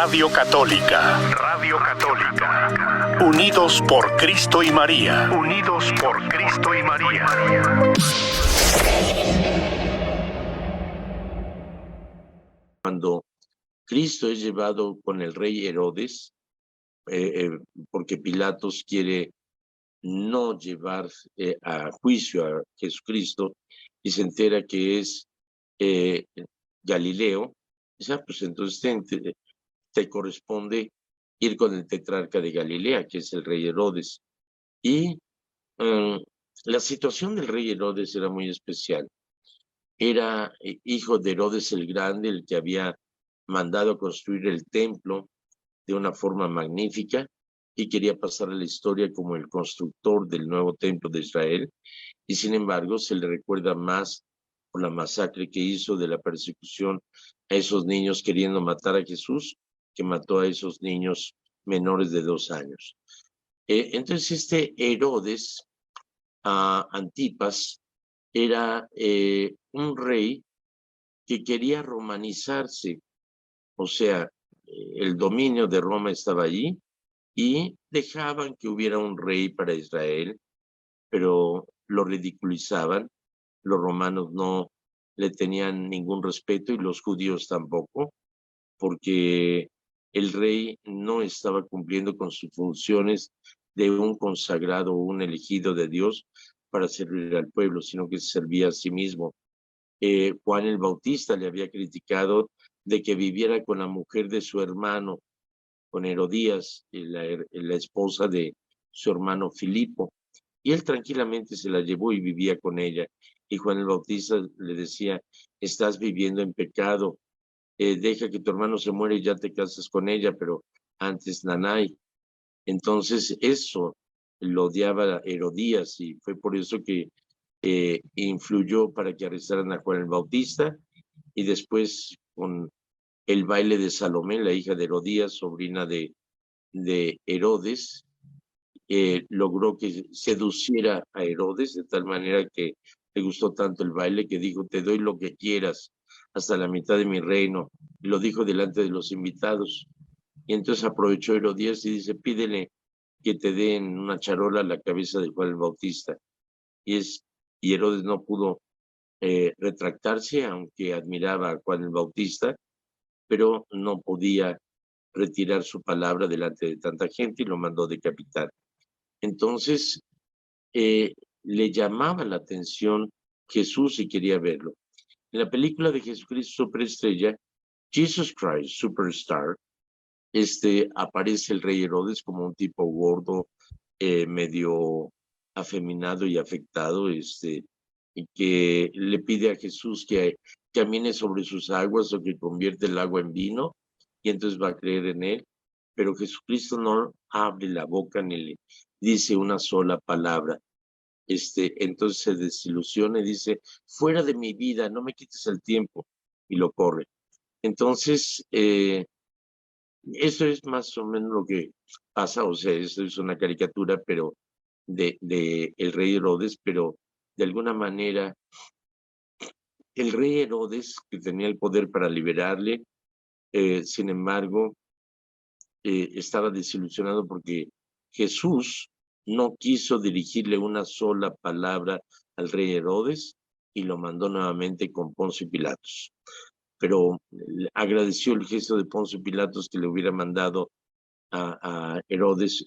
Radio Católica. Radio Católica. Unidos por Cristo y María. Unidos por Cristo y María. Cuando Cristo es llevado con el rey Herodes, porque Pilatos quiere no llevar a juicio a Jesucristo y se entera que es Galileo, pues entonces te corresponde ir con el tetrarca de Galilea, que es el rey Herodes. Y la situación del rey Herodes era muy especial. Era hijo de Herodes el Grande, el que había mandado construir el templo de una forma magnífica y quería pasar a la historia como el constructor del nuevo templo de Israel. Y sin embargo se le recuerda más por la masacre que hizo de la persecución a esos niños queriendo matar a Jesús, que mató a esos niños menores de 2 años. Entonces este Herodes Antipas era un rey que quería romanizarse, o sea, el dominio de Roma estaba allí y dejaban que hubiera un rey para Israel, pero lo ridiculizaban. Los romanos no le tenían ningún respeto y los judíos tampoco, porque el rey no estaba cumpliendo con sus funciones de un consagrado o un elegido de Dios para servir al pueblo, sino que se servía a sí mismo. Juan el Bautista le había criticado de que viviera con la mujer de su hermano, con Herodías, la esposa de su hermano Filipo, y él tranquilamente se la llevó y vivía con ella. Y Juan el Bautista le decía: estás viviendo en pecado, deja que tu hermano se muere y ya te casas con ella, pero antes Nanay. Entonces eso lo odiaba Herodías y fue por eso que influyó para que arrestaran a Juan el Bautista, y después con el baile de Salomé, la hija de Herodías, sobrina de Herodes, logró que seduciera a Herodes de tal manera que le gustó tanto el baile que dijo: te doy lo que quieras, hasta la mitad de mi reino. Lo dijo delante de los invitados. Y entonces aprovechó Herodías y dice: pídele que te den una charola a la cabeza de Juan el Bautista. Y Herodes no pudo retractarse, aunque admiraba a Juan el Bautista, pero no podía retirar su palabra delante de tanta gente y lo mandó decapitar. Entonces le llamaba la atención Jesús y quería verlo. En la película de Jesucristo Superestrella, Jesus Christ Superstar, aparece el rey Herodes como un tipo gordo, medio afeminado y afectado, y que le pide a Jesús que camine sobre sus aguas o que convierte el agua en vino, y entonces va a creer en él. Pero Jesucristo no abre la boca ni le dice una sola palabra. Entonces se desilusiona y dice: fuera de mi vida, no me quites el tiempo, y lo corre. Entonces, eso es más o menos lo que pasa, o sea, esto es una caricatura, pero de el rey Herodes, pero de alguna manera el rey Herodes, que tenía el poder para liberarle, sin embargo, estaba desilusionado porque Jesús no quiso dirigirle una sola palabra al rey Herodes y lo mandó nuevamente con Poncio Pilatos. Pero agradeció el gesto de Poncio Pilatos que le hubiera mandado a Herodes,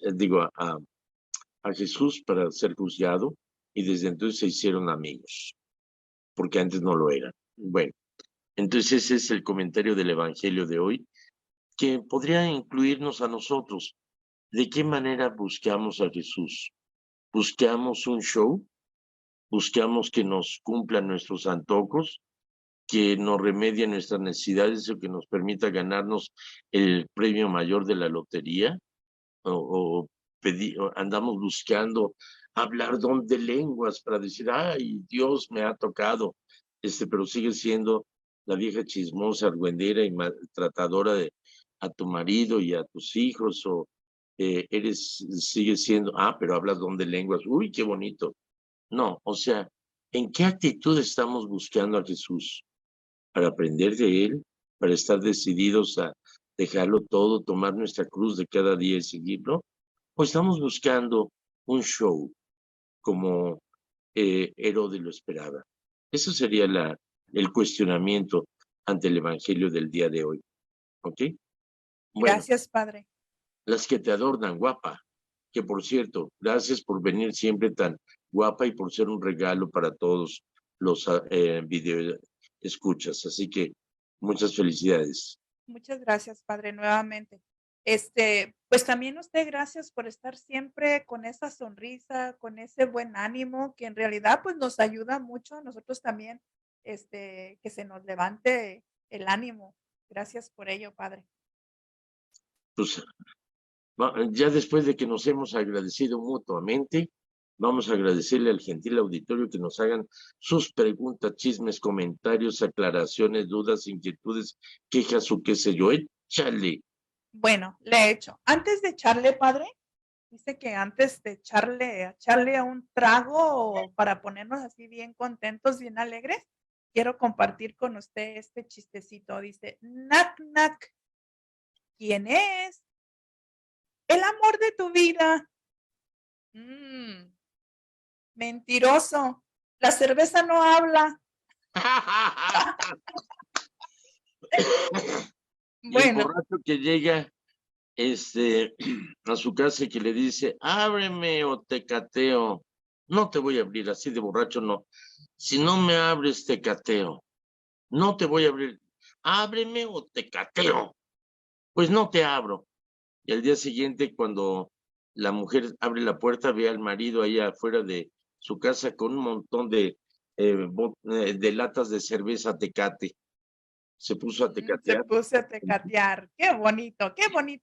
a Jesús para ser juzgado, y desde entonces se hicieron amigos, porque antes no lo eran. Bueno, entonces ese es el comentario del Evangelio de hoy, que podría incluirnos a nosotros. ¿De qué manera buscamos a Jesús? ¿Buscamos un show? ¿Buscamos que nos cumplan nuestros antojos? ¿Que nos remedie nuestras necesidades o que nos permita ganarnos el premio mayor de la lotería? ¿O andamos buscando hablar don de lenguas para decir: ay, Dios me ha tocado? Pero sigue siendo la vieja chismosa, argüendera y maltratadora a tu marido y a tus hijos, o sigue siendo: pero hablas don de lenguas, uy, qué bonito. No, o sea, ¿en qué actitud estamos buscando a Jesús? Para aprender de él, para estar decididos a dejarlo todo, tomar nuestra cruz de cada día y seguirlo? ¿O estamos buscando un show como Herodes lo esperaba? Eso sería el cuestionamiento ante el Evangelio del día de hoy. ¿Ok? Bueno, Gracias, Padre. las que te adornan, guapa, que por cierto, gracias por venir siempre tan guapa y por ser un regalo para todos los video escuchas. Así que muchas felicidades. Muchas gracias, Padre, nuevamente. Pues también usted, gracias por estar siempre con esa sonrisa, con ese buen ánimo, que en realidad pues nos ayuda mucho a nosotros también, que se nos levante el ánimo. Gracias por ello, Padre. Pues ya después de que nos hemos agradecido mutuamente, vamos a agradecerle al gentil auditorio que nos hagan sus preguntas, chismes, comentarios, aclaraciones, dudas, inquietudes, quejas o qué sé yo. Échale. Bueno, le he hecho. Antes de echarle, Padre, dice que antes de echarle a un trago para ponernos así bien contentos, bien alegres, quiero compartir con usted este chistecito. Dice, knock, knock. ¿Quién es? El amor de tu vida. Mentiroso. La cerveza no habla. Y el Bueno, borracho que llega a su casa y que le dice, ábreme o te cateo. No te voy a abrir, así de borracho no. Si no me abres, te cateo. No te voy a abrir. Ábreme o te cateo. Pues no te abro. Y al día siguiente, cuando la mujer abre la puerta, ve al marido ahí afuera de su casa con un montón de latas de cerveza Tecate. Se puso a se tecatear. puso a tecatear. Qué bonito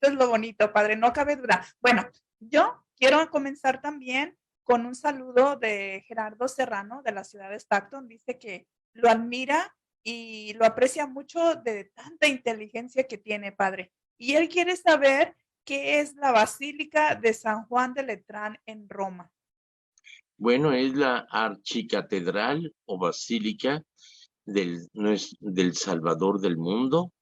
es lo bonito, Padre, no cabe duda. Bueno, yo quiero comenzar también con un saludo de Gerardo Serrano de la ciudad de Stockton. Dice que lo admira y lo aprecia mucho de tanta inteligencia que tiene, Padre. Y él quiere saber qué es la Basílica de San Juan de Letrán en Roma. Bueno, es la archicatedral o basílica del Salvador del mundo,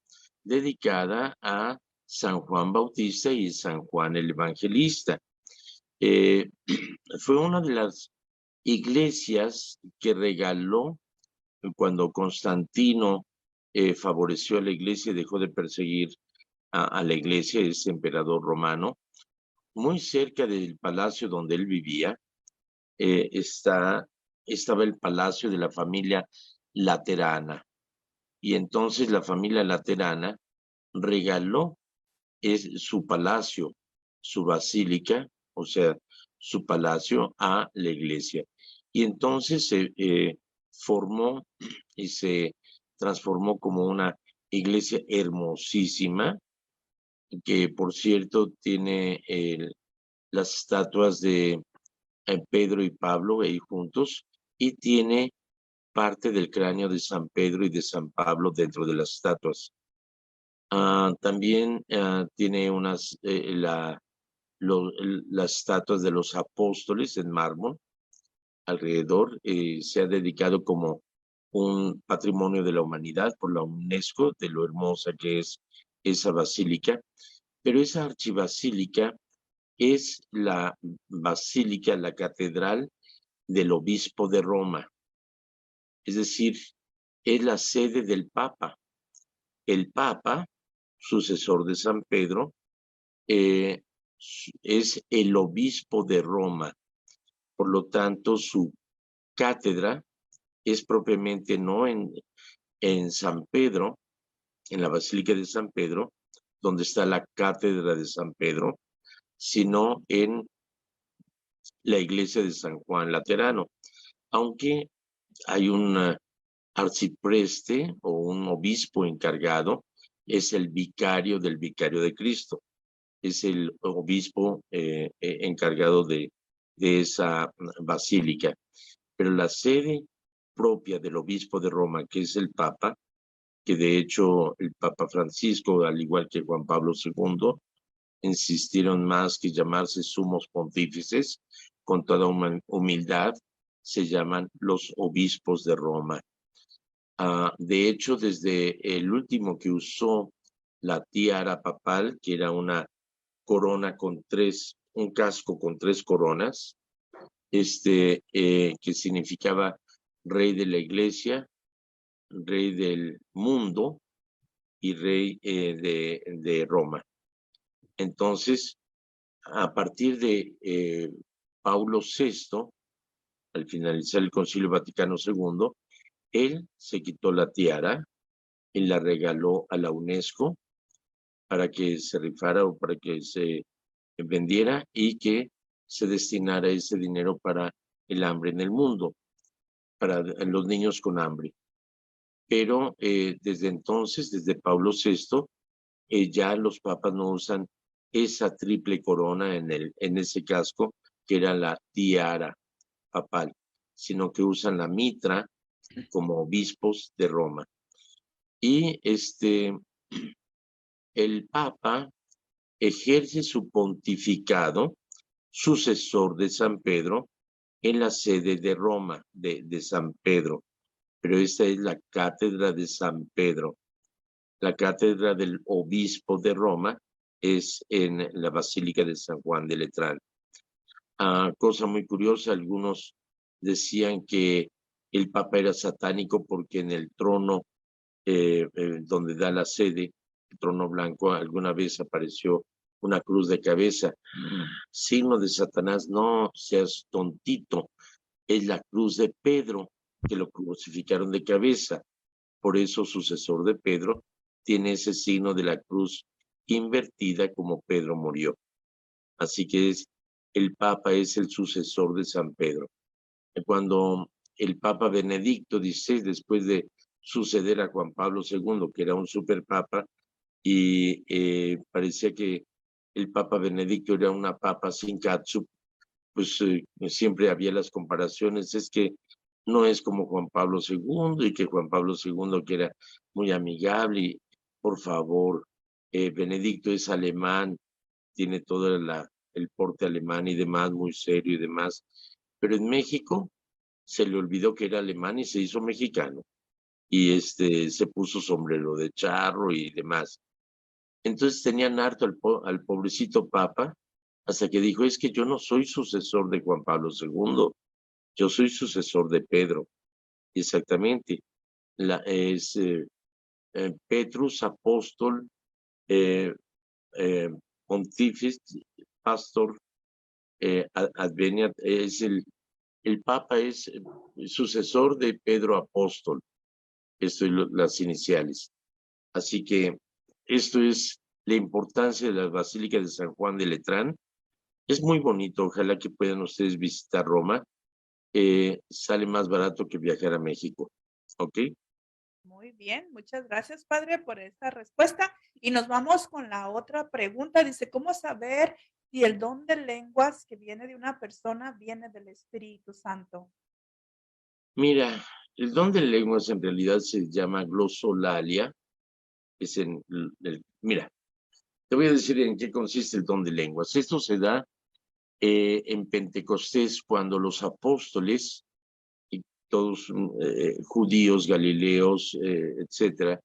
dedicada a San Juan Bautista y San Juan el Evangelista. Fue una de las iglesias que regaló cuando Constantino favoreció a la iglesia y dejó de perseguir a la iglesia, ese emperador romano. Muy cerca del palacio donde él vivía estaba el palacio de la familia Laterana. Y entonces la familia Laterana regaló su palacio, su basílica, o sea, su palacio a la iglesia. Y entonces se formó y se transformó como una iglesia hermosísima, que por cierto tiene las estatuas de Pedro y Pablo ahí juntos, y tiene parte del cráneo de San Pedro y de San Pablo dentro de las estatuas. También tiene las estatuas de los apóstoles en mármol alrededor. Se ha dedicado como un patrimonio de la humanidad por la UNESCO, de lo hermosa que es esa basílica. Pero esa archibasílica es la basílica, la catedral del obispo de Roma. Es decir, es la sede del Papa. El Papa, sucesor de San Pedro, es el obispo de Roma. Por lo tanto, su cátedra es propiamente no en San Pedro, en la Basílica de San Pedro, donde está la cátedra de San Pedro, sino en la iglesia de San Juan Laterano. Aunque hay un arcipreste o un obispo encargado, es el vicario del vicario de Cristo. Es el obispo encargado de esa basílica. Pero la sede propia del obispo de Roma, que es el Papa, que de hecho el Papa Francisco, al igual que Juan Pablo II, insistieron más que llamarse sumos pontífices, con toda humildad, se llaman los obispos de Roma. De hecho, desde el último que usó la tiara papal, que era una corona con un casco con 3 coronas, que significaba rey de la iglesia, rey del mundo y rey de Roma. Entonces, a partir de Paulo VI, al finalizar el Concilio Vaticano II, él se quitó la tiara y la regaló a la UNESCO para que se rifara o para que se vendiera y que se destinara ese dinero para el hambre en el mundo, para los niños con hambre. Pero desde entonces, desde Pablo VI, ya los papas no usan esa triple corona en ese casco, que era la tiara papal, sino que usan la mitra como obispos de Roma. Y el Papa ejerce su pontificado, sucesor de San Pedro, en la sede de Roma, de San Pedro. Pero esta es la cátedra de San Pedro. La cátedra del obispo de Roma es en la Basílica de San Juan de Letrán. Cosa muy curiosa, algunos decían que el Papa era satánico porque en el trono donde da la sede, el trono blanco, alguna vez apareció una cruz de cabeza. Signo de Satanás, no seas tontito, es la cruz de Pedro, que lo crucificaron de cabeza. Por eso, sucesor de Pedro tiene ese signo de la cruz invertida como Pedro murió. Así que el Papa es el sucesor de San Pedro. Cuando el Papa Benedicto XVI, después de suceder a Juan Pablo II, que era un superpapa, y parecía que el Papa Benedicto era una papa sin catsup, pues siempre había las comparaciones, es que no es como Juan Pablo II, y que Juan Pablo II, que era muy amigable, y por favor, Benedicto es alemán, tiene todo el porte alemán y demás, muy serio y demás, pero en México se le olvidó que era alemán y se hizo mexicano, y se puso sombrero de charro y demás. Entonces tenían harto al pobrecito Papa, hasta que dijo, es que yo no soy sucesor de Juan Pablo II, yo soy sucesor de Pedro. Exactamente. Es Petrus, apóstol, pontífice, pastor, adveniat, es el Papa es sucesor de Pedro apóstol. Esto es las iniciales. Así que esto es la importancia de la Basílica de San Juan de Letrán. Es muy bonito, ojalá que puedan ustedes visitar Roma. Sale más barato que viajar a México. ¿Ok? Muy bien, muchas gracias, padre, por esta respuesta. Y nos vamos con la otra pregunta. Dice, ¿cómo saber si el don de lenguas que viene de una persona viene del Espíritu Santo? Mira, el don de lenguas en realidad se llama glosolalia. Mira, te voy a decir en qué consiste el don de lenguas. Esto se da en Pentecostés, cuando los apóstoles, y todos judíos, galileos, etcétera,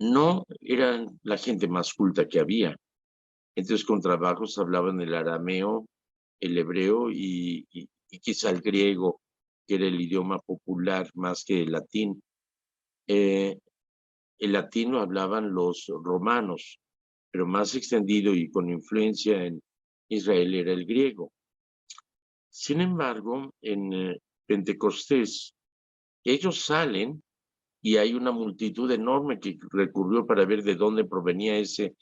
no eran la gente más culta que había. Entonces, con trabajos hablaban el arameo, el hebreo y quizá el griego, que era el idioma popular más que el latín. El latín lo hablaban los romanos, pero más extendido y con influencia en Israel era el griego. Sin embargo, en Pentecostés, ellos salen y hay una multitud enorme que recurrió para ver de dónde provenía ese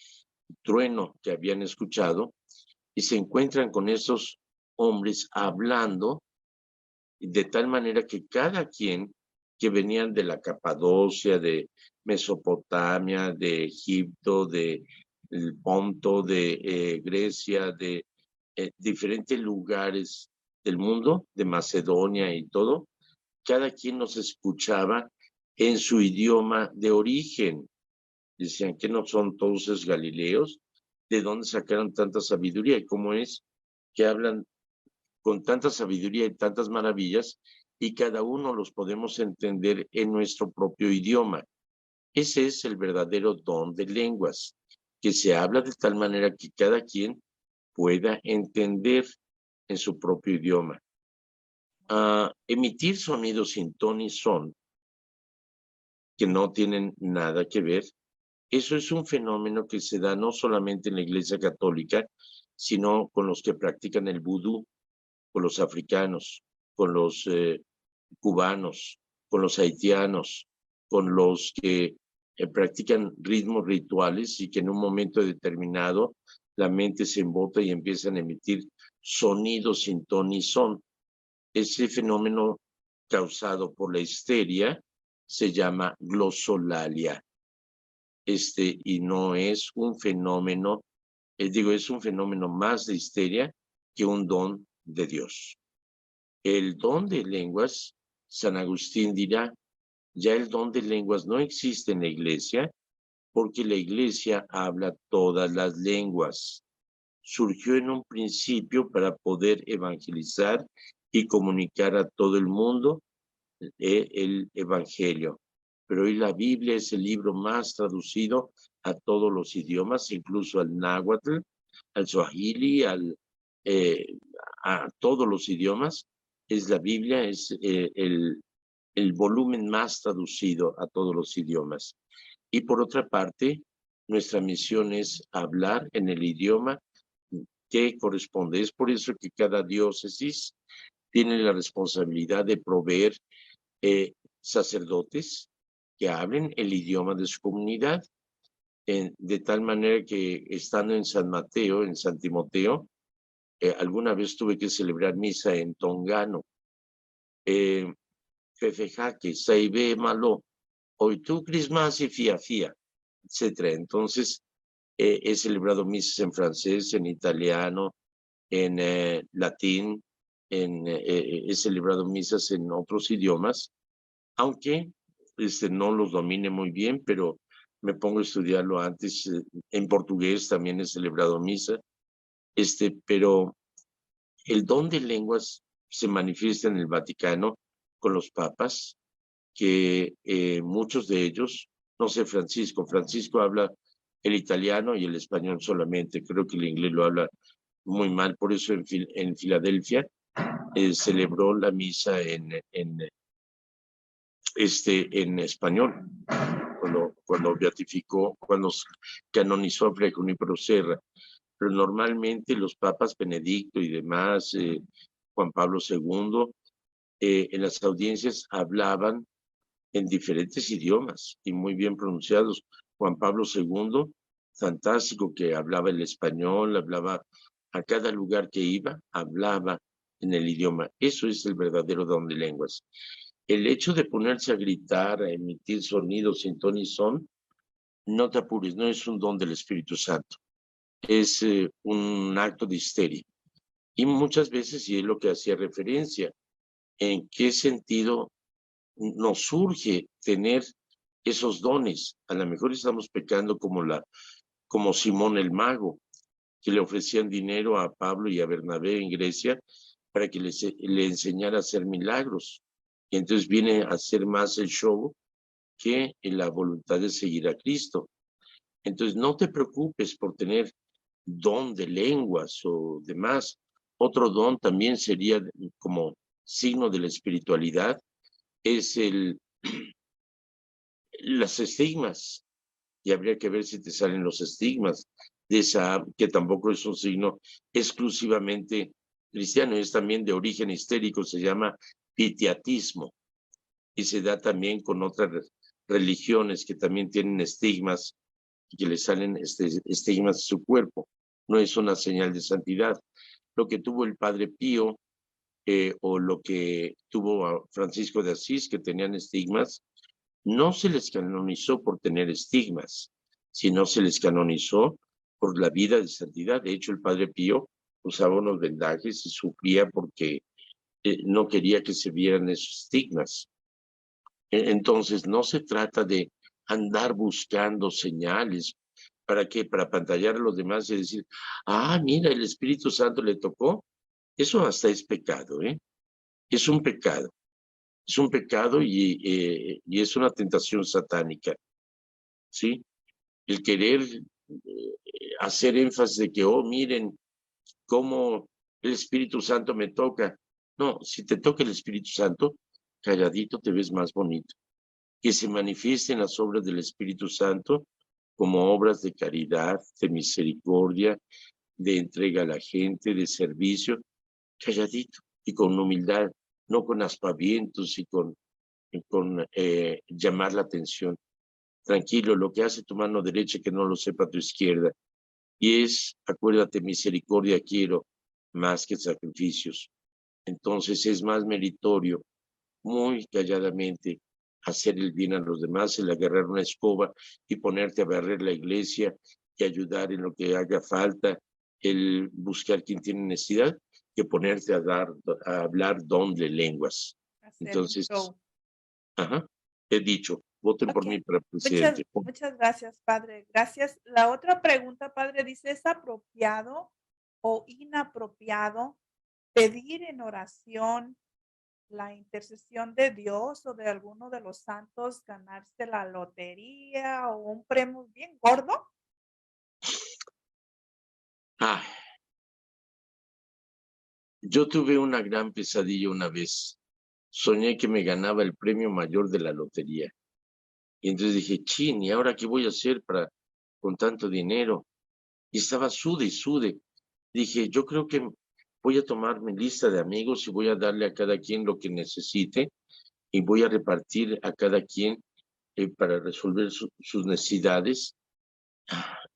trueno que habían escuchado, y se encuentran con esos hombres hablando de tal manera que cada quien que venían de la Capadocia, de Mesopotamia, de Egipto, de Ponto, de Grecia, de diferentes lugares del mundo, de Macedonia y todo, cada quien nos escuchaba en su idioma de origen. Decían que no son todos esos galileos, ¿de dónde sacaron tanta sabiduría? ¿Y cómo es que hablan con tanta sabiduría y tantas maravillas, y cada uno los podemos entender en nuestro propio idioma? Ese es el verdadero don de lenguas, que se habla de tal manera que cada quien pueda entender en su propio idioma. Emitir sonidos sin ton y son, que no tienen nada que ver, eso es un fenómeno que se da no solamente en la Iglesia Católica, sino con los que practican el vudú, con los africanos, con los cubanos, con los haitianos, con los que practican ritmos rituales y que en un momento determinado la mente se embota y empiezan a emitir sonidos sin ton ni son. Ese fenómeno causado por la histeria se llama glosolalia. Y no es un fenómeno, es un fenómeno más de histeria que un don de Dios. El don de lenguas, San Agustín dirá, ya el don de lenguas no existe en la iglesia porque la iglesia habla todas las lenguas. Surgió en un principio para poder evangelizar y comunicar a todo el mundo el evangelio. Pero hoy la Biblia es el libro más traducido a todos los idiomas, incluso al náhuatl, al swahili, a todos los idiomas. Es la Biblia, es el volumen más traducido a todos los idiomas. Y por otra parte, nuestra misión es hablar en el idioma que corresponde. Es por eso que cada diócesis tiene la responsabilidad de proveer sacerdotes que hablen el idioma de su comunidad, de tal manera que estando en San Mateo, en San Timoteo, alguna vez tuve que celebrar misa en tongano. Fefejaque, Saibe Malo, hoy tú Christmas y Fia, etc. Entonces, he celebrado misas en francés, en italiano, en latín, he celebrado misas en otros idiomas, aunque no los domine muy bien, pero me pongo a estudiarlo antes. En portugués también he celebrado misa, pero el don de lenguas se manifiesta en el Vaticano con los papas, que muchos de ellos, no sé, Francisco habla el italiano y el español solamente, creo que el inglés lo habla muy mal, por eso en Filadelfia celebró la misa en español, cuando beatificó, cuando canonizó a Fray Junípero Serra. Pero normalmente los papas Benedicto y demás, Juan Pablo II, en las audiencias hablaban en diferentes idiomas y muy bien pronunciados. Juan Pablo II, fantástico, que hablaba el español, hablaba a cada lugar que iba, hablaba en el idioma. Eso es el verdadero don de lenguas. El hecho de ponerse a gritar, a emitir sonidos sin ton y son, no te apures, no es un don del Espíritu Santo. Es un acto de histeria. Y muchas veces, y es lo que hacía referencia, ¿en qué sentido nos surge tener esos dones? A lo mejor estamos pecando como Simón el Mago, que le ofrecían dinero a Pablo y a Bernabé en Grecia para que le enseñara a hacer milagros. Y entonces viene a hacer más el show que en la voluntad de seguir a Cristo. Entonces no te preocupes por tener don de lenguas o demás. Otro don también sería como signo de la espiritualidad, es las estigmas. Y habría que ver si te salen los estigmas de esa, que tampoco es un signo exclusivamente cristiano, es también de origen histérico, se llama pitiatismo, y se da también con otras religiones que también tienen estigmas, que le salen estigmas de su cuerpo. No es una señal de santidad. Lo que tuvo el Padre Pío, o lo que tuvo a Francisco de Asís, que tenían estigmas, no se les canonizó por tener estigmas, sino se les canonizó por la vida de santidad. De hecho, el Padre Pío usaba unos vendajes y sufría porque no quería que se vieran esos estigmas. Entonces, no se trata de andar buscando señales. ¿Para qué? Para apantallar a los demás y decir, mira, el Espíritu Santo le tocó. Eso hasta es pecado, ¿eh? Es un pecado. Es un pecado y es una tentación satánica. ¿sí? El querer hacer énfasis de que, oh, miren cómo el Espíritu Santo me toca. No, si te toca el Espíritu Santo, calladito te ves más bonito. Que se manifiesten las obras del Espíritu Santo como obras de caridad, de misericordia, de entrega a la gente, de servicio, calladito y con humildad, no con aspavientos y con llamar la atención. Tranquilo, lo que hace tu mano derecha que no lo sepa tu izquierda. Y es, acuérdate, misericordia quiero más que sacrificios. Entonces es más meritorio, muy calladamente, hacer el bien a los demás, el agarrar una escoba y ponerte a barrer la iglesia y ayudar en lo que haga falta, el buscar quien tiene necesidad, que ponerte a hablar don de lenguas. Hacer un Entonces, show. ajá, he dicho, voten por Ok. mí para presidente. Muchas gracias, padre. Gracias. La otra pregunta, padre, dice, ¿es apropiado o inapropiado pedir en oración la intercesión de Dios o de alguno de los santos, ganarse la lotería o un premio bien gordo? Ah, yo tuve una gran pesadilla una vez. Soñé que me ganaba el premio mayor de la lotería. Y entonces dije, chin, ¿y ahora qué voy a hacer con tanto dinero? Y estaba sude y sude. Dije, yo creo que voy a tomar mi lista de amigos y voy a darle a cada quien lo que necesite y voy a repartir a cada quien para resolver sus necesidades.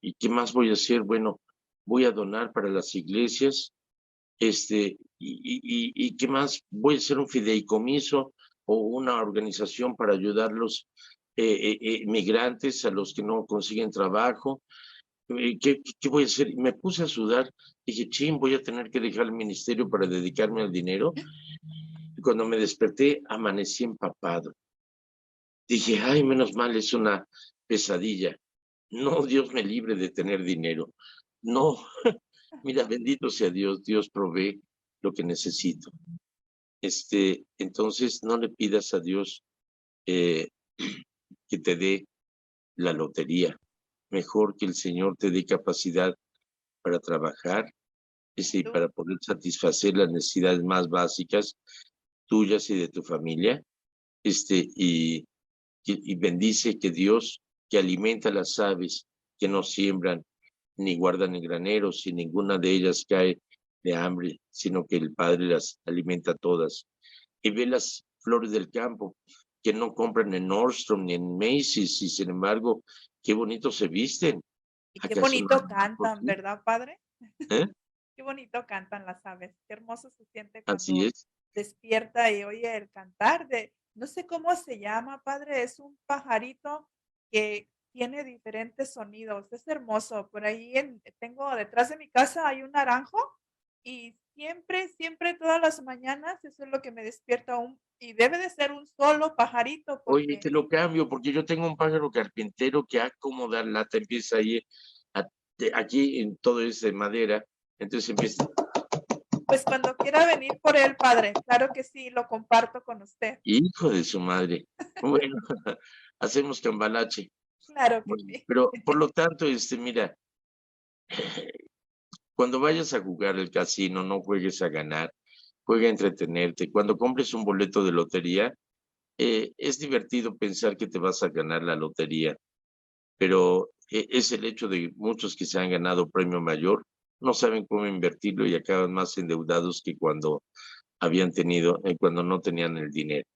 ¿Y qué más voy a hacer? Bueno, voy a donar para las iglesias, y qué más, voy a hacer un fideicomiso o una organización para ayudar a los migrantes, a los que no consiguen trabajo. ¿Qué voy a hacer? Y me puse a sudar, dije, chin, voy a tener que dejar el ministerio para dedicarme al dinero. Y cuando me desperté, amanecí empapado. Dije, ay, menos mal, es una pesadilla. No, Dios me libre de tener dinero. No, mira, bendito sea Dios, Dios provee lo que necesito. Entonces no le pidas a Dios eh, que te dé la lotería. Mejor que el Señor te dé capacidad para trabajar, para poder satisfacer las necesidades más básicas tuyas y de tu familia. Y bendice que Dios, que alimenta las aves, que no siembran ni guardan en graneros, y ninguna de ellas cae de hambre, sino que el Padre las alimenta todas. Y ve las flores del campo, que no compran en Nordstrom ni en Macy's, y sin embargo, qué bonito se visten. Y qué ¿Acaso no bonito lo harán por cantan, ti? ¿verdad, padre? ¿Eh? Qué bonito cantan las aves. Qué hermoso se siente Así cuando es. despierta y oye el cantar de, no sé cómo se llama, padre, es un pajarito que tiene diferentes sonidos. Es hermoso. Por ahí tengo detrás de mi casa hay un naranjo y siempre, siempre todas las mañanas eso es lo que me despierta y debe de ser un solo pajarito Oye, porque te lo cambio, porque yo tengo un pájaro carpintero que a como dar lata, empieza ahí, aquí en todo es de madera, entonces empieza, pues cuando quiera venir por él, padre, claro que sí, lo comparto con usted. hijo de su madre. Bueno, hacemos cambalache. Claro que Bueno, sí. pero por lo tanto, mira, cuando vayas a jugar el casino, no juegues a ganar, juega a entretenerte. Cuando compres un boleto de lotería, es divertido pensar que te vas a ganar la lotería, pero es el hecho de muchos que se han ganado premio mayor, no saben cómo invertirlo y acaban más endeudados que cuando cuando no tenían el dinero.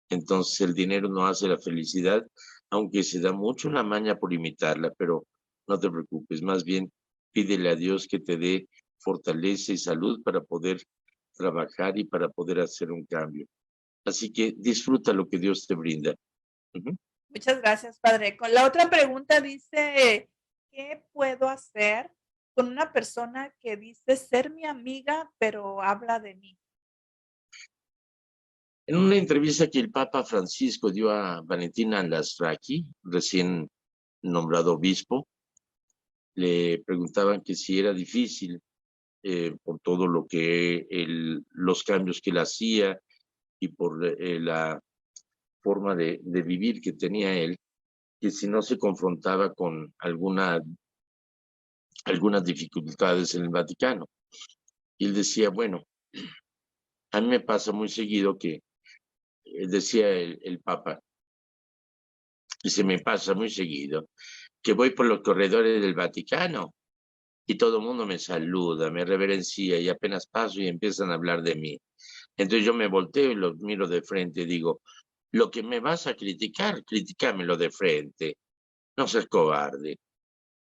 Entonces el dinero no hace la felicidad, aunque se da mucho la maña por imitarla, pero no te preocupes, más bien pídele a Dios que te dé fortaleza y salud para poder trabajar y para poder hacer un cambio. Así que disfruta lo que Dios te brinda. Ujú. Muchas gracias, padre. Con la otra pregunta dice, ¿qué puedo hacer con una persona que dice ser mi amiga, pero habla de mí? En una entrevista que el Papa Francisco dio a Valentina Lasraki, recién nombrado obispo, le preguntaban que si era difícil por todo lo que los cambios que él hacía y por la forma de vivir que tenía él. que si no se confrontaba con algunas dificultades en el Vaticano. Y él decía, bueno, a mí me pasa muy seguido que, decía el Papa, y se me pasa muy seguido, que voy por los corredores del Vaticano y todo el mundo me saluda, me reverencia y apenas paso y empiezan a hablar de mí. Entonces yo me volteo y los miro de frente y digo, lo que me vas a criticar, critícamelo de frente, no seas cobarde.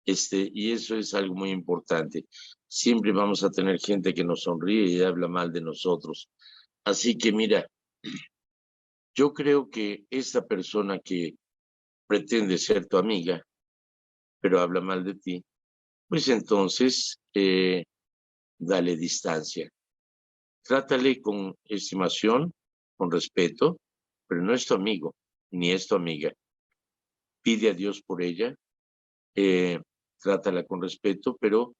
Y eso es algo muy importante. Siempre vamos a tener gente que nos sonríe y habla mal de nosotros. Así que mira, yo creo que esta persona que pretende ser tu amiga, pero habla mal de ti, pues entonces dale distancia. Trátale con estimación, con respeto, pero no es tu amigo, ni es tu amiga. Pide a Dios por ella, trátala con respeto, pero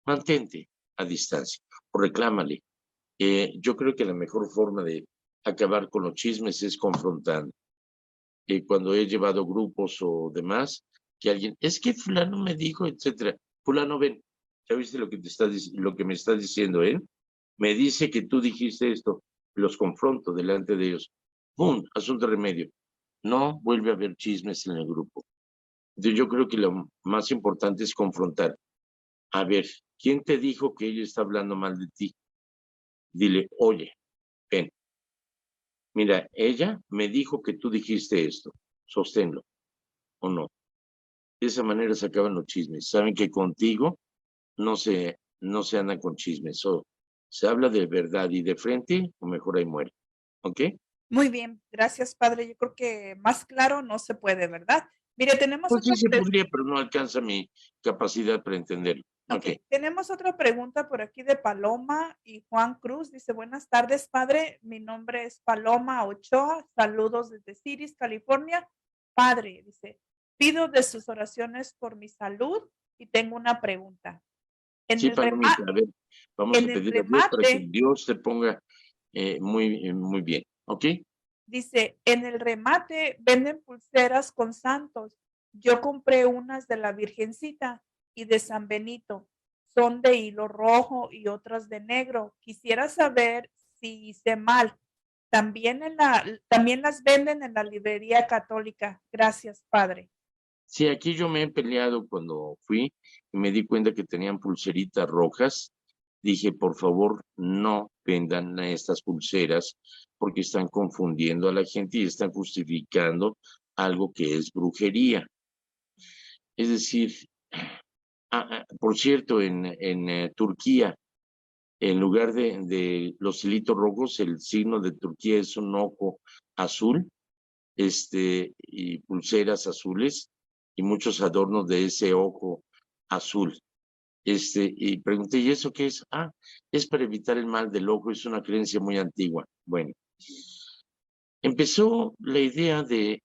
mantente a distancia o reclámale. Yo creo que la mejor forma de acabar con los chismes es confrontando. Cuando he llevado grupos o demás, que alguien, es que fulano me dijo, etcétera. Fulano, ven, ¿ya viste lo que lo que me está diciendo él? Me dice que tú dijiste esto, los confronto delante de ellos. ¡Pum! Asunto remedio. No vuelve a haber chismes en el grupo. Entonces yo creo que lo más importante es confrontar. A ver, ¿quién te dijo que ella está hablando mal de ti? Dile, oye, ven, mira, ella me dijo que tú dijiste esto. Sosténlo, ¿o no? De esa manera se acaban los chismes. Saben que contigo no se anda con chismes. O se habla de verdad y de frente, o mejor ahí muere. ¿Ok? Muy bien, gracias, padre. Yo creo que más claro no se puede, ¿verdad? Mire, tenemos Pues sí otra se pregunta. podría, pero no alcanza mi capacidad para entenderlo. Ok, Ok. tenemos otra pregunta por aquí de Paloma y Juan Cruz. Dice, buenas tardes, padre. Mi nombre es Paloma Ochoa. Saludos desde Ciris, California. Padre, dice, pido de sus oraciones por mi salud y tengo una pregunta. En Sí, el Palomita, a ver, vamos a en el pedir a Dios para que remate, Dios te ponga muy bien. ¿Ok? dice, en el remate venden pulseras con santos. Yo compré unas de la Virgencita y de San Benito. Son de hilo rojo y otras de negro. Quisiera saber si hice mal. También las venden en la librería católica. Gracias, padre. Sí, aquí yo me he peleado cuando fui y me di cuenta que tenían pulseritas rojas. Dije, por favor, no vendan estas pulseras porque están confundiendo a la gente y están justificando algo que es brujería. Es decir, por cierto, en Turquía, en lugar de los hilitos rojos, el signo de Turquía es un ojo azul, y pulseras azules y muchos adornos de ese ojo azul. Y pregunté, ¿y eso qué es? Ah, es para evitar el mal del ojo, es una creencia muy antigua. Bueno, empezó la idea de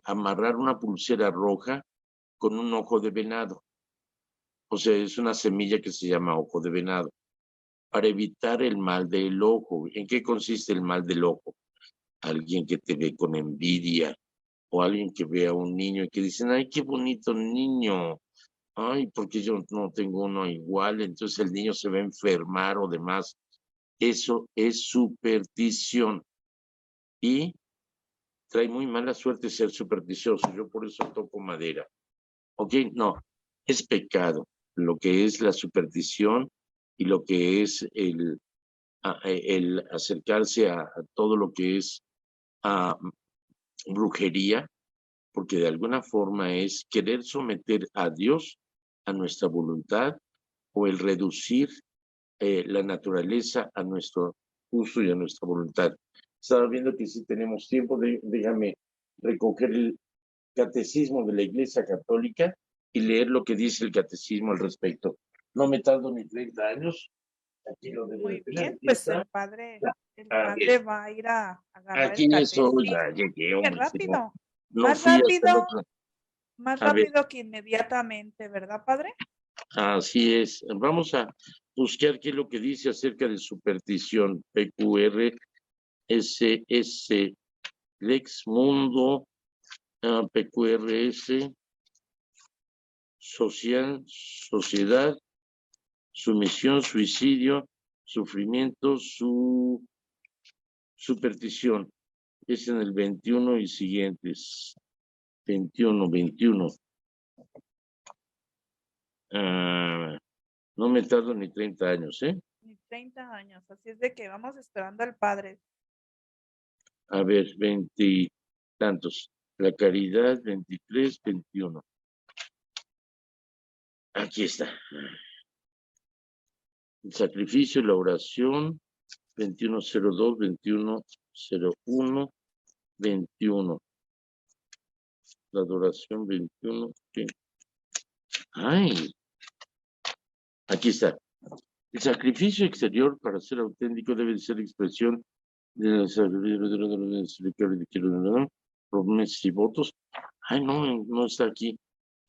amarrar una pulsera roja con un ojo de venado. O sea, es una semilla que se llama ojo de venado, para evitar el mal del ojo. ¿En qué consiste el mal del ojo? Alguien que te ve con envidia, o alguien que ve a un niño y que dicen, ay, qué bonito niño, ay, porque yo no tengo uno igual, entonces el niño se va a enfermar o demás. Eso es superstición y trae muy mala suerte ser supersticioso. Yo por eso toco madera. ¿Ok? No, es pecado lo que es la superstición y lo que es el acercarse a todo lo que es a brujería, porque de alguna forma es querer someter a Dios a nuestra voluntad o el reducir la naturaleza a nuestro uso y a nuestra voluntad. Estaba viendo que si tenemos tiempo, déjame recoger el catecismo de la Iglesia Católica y leer lo que dice el catecismo al respecto. No me tardo ni 30 años. Aquí lo debo de Muy tener. bien, Aquí pues está. El A padre ver, va a ir a agarrar el aquí eso ya catecismo. llegué, Qué hombre. Si no, rápido. no Más fui hasta el rápido, otro. más A ver, rápido que inmediatamente, ¿verdad, padre? así es. Vamos a buscar qué es lo que dice acerca de superstición. PQRSS, Lex Mundo, PQRS, sociedad, sumisión, suicidio, sufrimiento, superstición. Es en el 21 y siguientes. 21. No me tardo ni 30 años, ¿eh? Ni 30 años, así es de que vamos esperando al Padre. A ver, 20 y tantos. La caridad, 23, 21. Aquí está. El sacrificio, la oración, 21:02, 21:01, 21. La adoración, 21. ¿Qué? Ay, aquí está. El sacrificio exterior para ser auténtico debe ser expresión de los promesas y votos. Ay, no está aquí.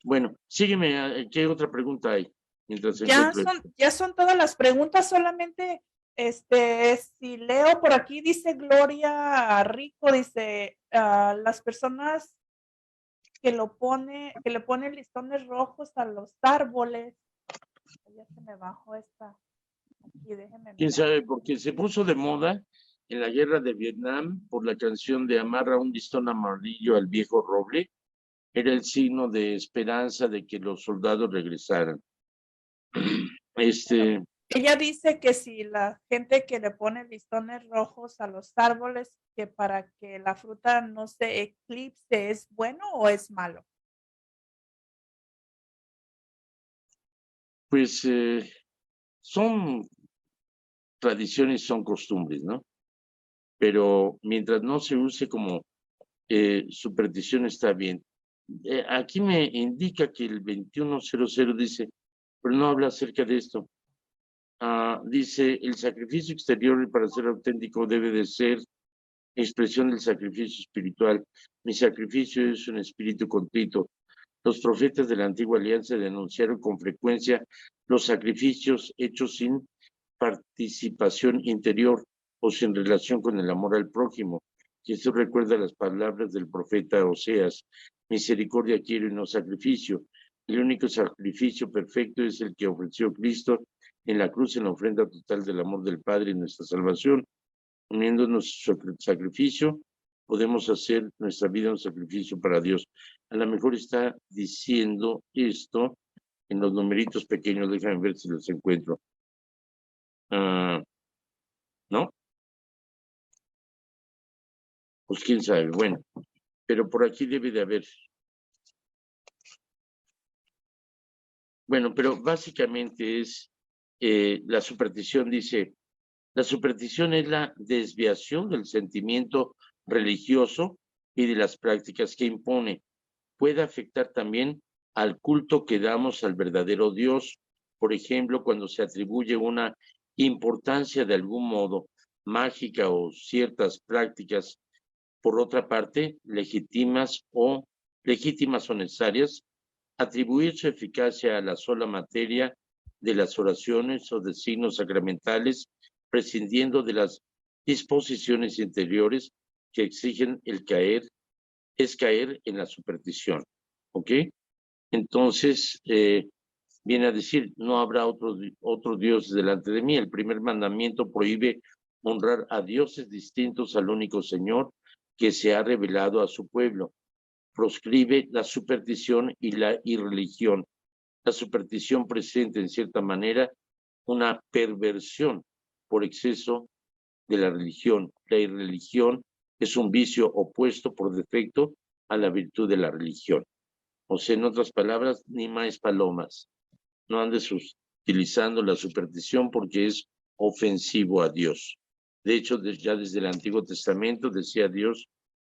Bueno, sígueme. ¿Qué otra pregunta hay? Mientras ya son todas las preguntas, solamente si leo por aquí, dice Gloria Rico, dice las personas que le ponen listones rojos a los árboles. Ya se me bajó esta. Aquí, déjenme ¿Quién mirar. sabe? Porque se puso de moda en la guerra de Vietnam por la canción de amarra un listón amarillo al viejo roble. Era el signo de esperanza de que los soldados regresaran. Ella dice que si la gente que le pone listones rojos a los árboles, que para que la fruta no se eclipse, ¿es bueno o es malo? Pues son tradiciones, son costumbres, ¿no? Pero mientras no se use como superstición está bien. Aquí me indica que el 21:00 dice, pero no habla acerca de esto. Dice, el sacrificio exterior para ser auténtico debe de ser expresión del sacrificio espiritual. Mi sacrificio es un espíritu contrito. Los profetas de la antigua alianza denunciaron con frecuencia los sacrificios hechos sin participación interior o sin relación con el amor al prójimo. Jesús recuerda las palabras del profeta Oseas: misericordia quiero y no sacrificio. El único sacrificio perfecto es el que ofreció Cristo en la cruz, en la ofrenda total del amor del Padre y nuestra salvación. Uniéndonos a su sacrificio, podemos hacer nuestra vida un sacrificio para Dios. A lo mejor está diciendo esto en los numeritos pequeños, déjame ver si los encuentro. ¿No? Pues quién sabe, bueno, pero por aquí debe de haber. Bueno, pero básicamente es, la superstición dice, la superstición es la desviación del sentimiento religioso y de las prácticas que impone. Puede afectar también al culto que damos al verdadero Dios. Por ejemplo, cuando se atribuye una importancia de algún modo mágica o ciertas prácticas, por otra parte, legítimas o necesarias, atribuir su eficacia a la sola materia de las oraciones o de signos sacramentales, prescindiendo de las disposiciones interiores que exigen caer en la superstición. ¿Ok? Entonces, viene a decir, no habrá otro Dios delante de mí. El primer mandamiento prohíbe honrar a dioses distintos al único Señor que se ha revelado a su pueblo. Proscribe la superstición y la irreligión. La superstición presenta, en cierta manera, una perversión por exceso de la religión. La irreligión es un vicio opuesto por defecto a la virtud de la religión. O sea, en otras palabras, ni más palomas. No andes utilizando la superstición porque es ofensivo a Dios. De hecho, ya desde el Antiguo Testamento decía Dios,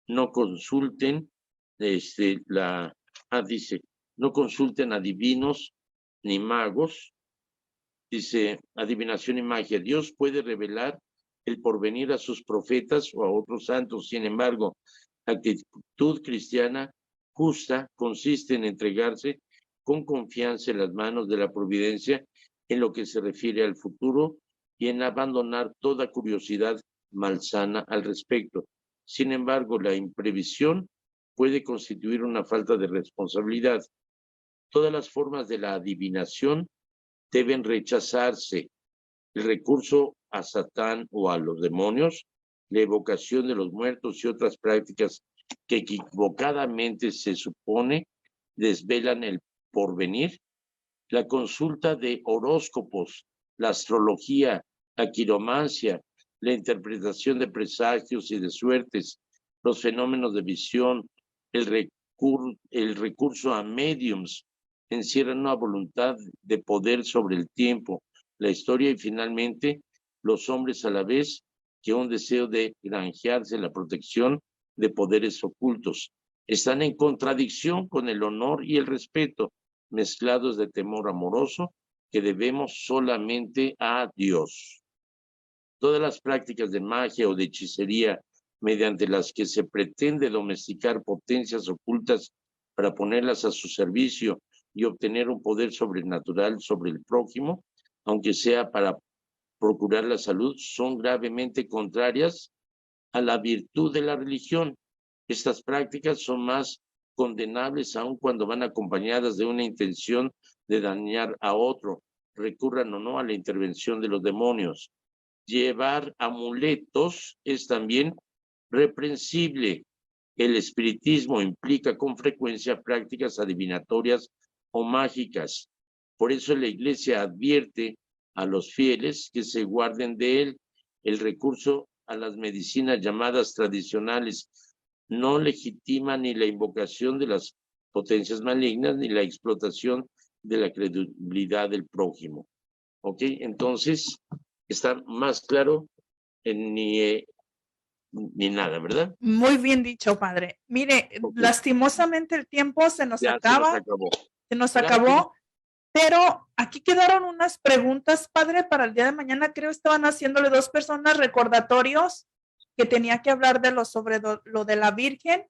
no consulten, dice, no consulten adivinos ni magos. Dice, adivinación y magia. Dios puede revelar el porvenir a sus profetas o a otros santos. Sin embargo, la actitud cristiana justa consiste en entregarse con confianza en las manos de la providencia en lo que se refiere al futuro y en abandonar toda curiosidad malsana al respecto. Sin embargo, la imprevisión puede constituir una falta de responsabilidad. Todas las formas de la adivinación deben rechazarse. El recurso a Satán o a los demonios, la evocación de los muertos y otras prácticas que equivocadamente se supone desvelan el porvenir, la consulta de horóscopos, la astrología, la quiromancia, la interpretación de presagios y de suertes, los fenómenos de visión, el recurso a mediums, encierran una voluntad de poder sobre el tiempo, la historia y finalmente los hombres, a la vez que un deseo de granjearse la protección de poderes ocultos. Están en contradicción con el honor y el respeto, mezclados de temor amoroso que debemos solamente a Dios. Todas las prácticas de magia o de hechicería mediante las que se pretende domesticar potencias ocultas para ponerlas a su servicio y obtener un poder sobrenatural sobre el prójimo, aunque sea para procurar la salud, son gravemente contrarias a la virtud de la religión. Estas prácticas son más condenables aun cuando van acompañadas de una intención de dañar a otro, recurran o no a la intervención de los demonios. Llevar amuletos es también reprensible. El espiritismo implica con frecuencia prácticas adivinatorias o mágicas. Por eso la Iglesia advierte a los fieles que se guarden de él. El recurso a las medicinas llamadas tradicionales no legitima ni la invocación de las potencias malignas ni la explotación de la credibilidad del prójimo. ¿Ok? Entonces, está más claro ni nada, ¿verdad? Muy bien dicho, padre. Mire, Ok. lastimosamente el tiempo se nos acaba. Se nos Claro. acabó, pero aquí quedaron unas preguntas, padre, para el día de mañana. Creo estaban haciéndole 2 personas recordatorios que tenía que hablar de sobre lo de la Virgen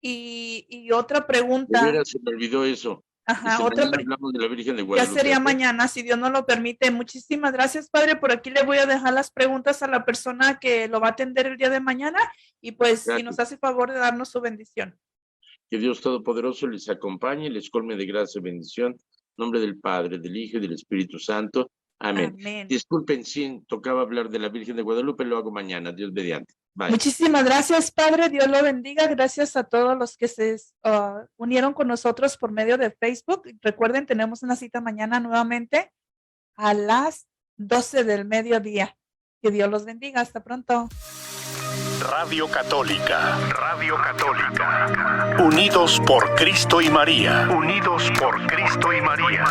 y otra pregunta. De veras, se me olvidó eso. Ajá, Mañana hablamos de la Virgen de ya Guadalupe. sería mañana, si Dios nos lo permite. Muchísimas gracias, padre. Por aquí le voy a dejar las preguntas a la persona que lo va a atender el día de mañana y pues si nos hace favor de darnos su bendición. Que Dios Todopoderoso les acompañe, les colme de gracia y bendición. En nombre del Padre, del Hijo y del Espíritu Santo. Amén. Amén. Disculpen si tocaba hablar de la Virgen de Guadalupe, lo hago mañana. Dios mediante. Bye. Muchísimas gracias, padre. Dios lo bendiga. Gracias a todos los que se unieron con nosotros por medio de Facebook. Recuerden, tenemos una cita mañana nuevamente a las 12 del mediodía. Que Dios los bendiga. Hasta pronto. Radio Católica. Radio Católica. Unidos por Cristo y María. Unidos por Cristo y María.